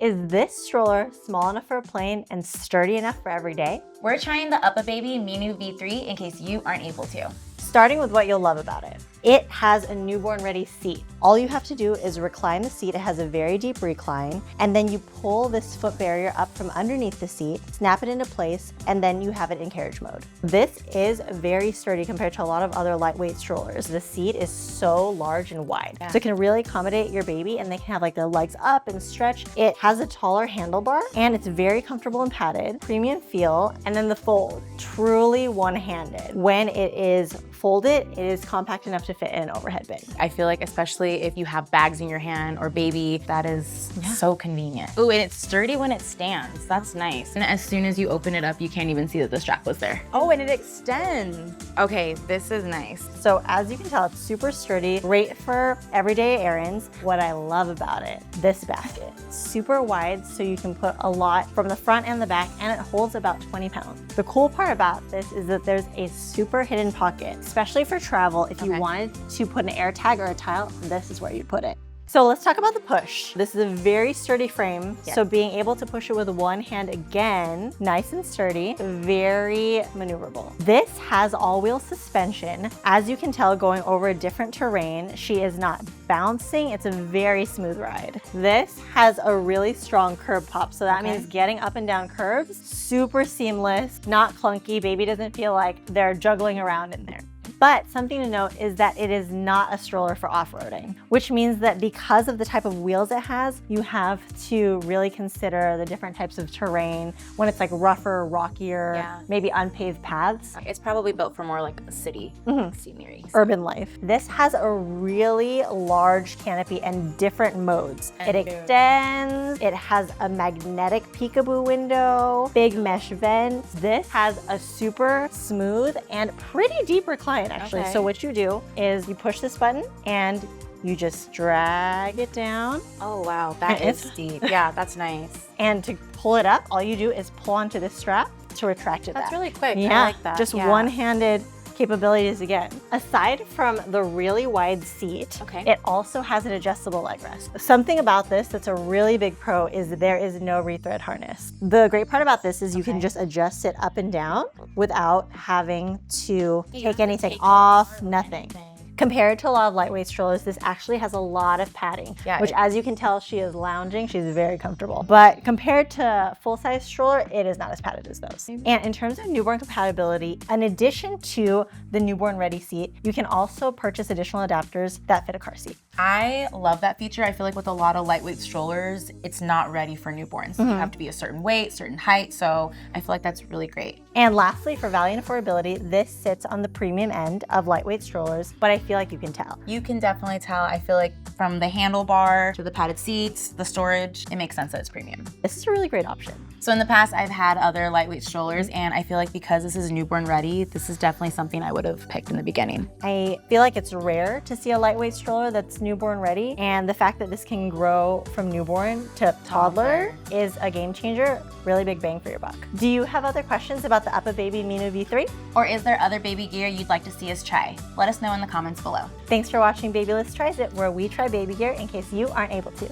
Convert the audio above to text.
Is this stroller small enough for a plane and sturdy enough for every day? We're trying the UPPAbaby Minu V3 in case you aren't able to. Starting with what you'll love about it. It has a newborn ready seat. All you have to do is recline the seat. It has a very deep recline, and then you pull this foot barrier up from underneath the seat, snap it into place, and then you have it in carriage mode. This is very sturdy compared to a lot of other lightweight strollers. The seat is so large and wide, so it can really accommodate your baby, and they can have like their legs up and stretch. It has a taller handlebar, and it's very comfortable and padded, premium feel, and then the fold, truly one-handed. When it is folded, it is compact enough to fit in an overhead bin. I feel like especially if you have bags in your hand or baby, that is so convenient. Ooh, and it's sturdy when it stands. That's nice. And as soon as you open it up, you can't even see that the strap was there. Oh, and it extends. Okay, this is nice. So as you can tell, it's super sturdy, great for everyday errands. What I love about it, this basket, super wide, so you can put a lot from the front and the back, and it holds about 20 pounds. The cool part about this is that there's a super hidden pocket, especially for travel. If you wanted to put an air tag or a tile, this is where you put it. So let's talk about the push. This is a very sturdy frame, so being able to push it with one hand, again, nice and sturdy, very maneuverable. This has all-wheel suspension. As you can tell, going over a different terrain, she is not bouncing. It's a very smooth ride. This has a really strong curb pop, so that means getting up and down curbs, super seamless, not clunky. Baby doesn't feel like they're juggling around in there. But something to note is that it is not a stroller for off-roading, which means that because of the type of wheels it has, you have to really consider the different types of terrain when it's like rougher, rockier, maybe unpaved paths. It's probably built for more like a city scenery. Urban life. This has a really large canopy and different modes. It extends, it has a magnetic peekaboo window, big mesh vents. This has a super smooth and pretty deep recline actually. So what you do is you push this button and you just drag it down. Oh wow, that is steep. Yeah, that's nice. And to pull it up, all you do is pull onto this strap to retract it back. That's really quick. Yeah, I like that. just one-handed capabilities again. Aside from the really wide seat, it also has an adjustable leg rest. Something about this that's a really big pro is that there is no rethread harness. The great part about this is you can just adjust it up and down without having to take anything off, nothing. Compared to a lot of lightweight strollers, this actually has a lot of padding, which as you can tell, she is lounging, she's very comfortable. But compared to full-size stroller, it is not as padded as those. And in terms of newborn compatibility, in addition to the newborn ready seat, you can also purchase additional adapters that fit a car seat. I love that feature. I feel like with a lot of lightweight strollers, it's not ready for newborns. You have to be a certain weight, certain height, so I feel like that's really great. And lastly, for value and affordability, this sits on the premium end of lightweight strollers, but I feel like you can tell. You can definitely tell. I feel like from the handlebar to the padded seats, the storage, it makes sense that it's premium. This is a really great option. So in the past, I've had other lightweight strollers, and I feel like because this is newborn ready, this is definitely something I would have picked in the beginning. I feel like it's rare to see a lightweight stroller that's newborn ready, and the fact that this can grow from newborn to toddler is a game changer, really big bang for your buck. Do you have other questions about the UPPAbaby Minu V3? Or is there other baby gear you'd like to see us try? Let us know in the comments below. Thanks for watching Babylist Tries It, where we try baby gear in case you aren't able to.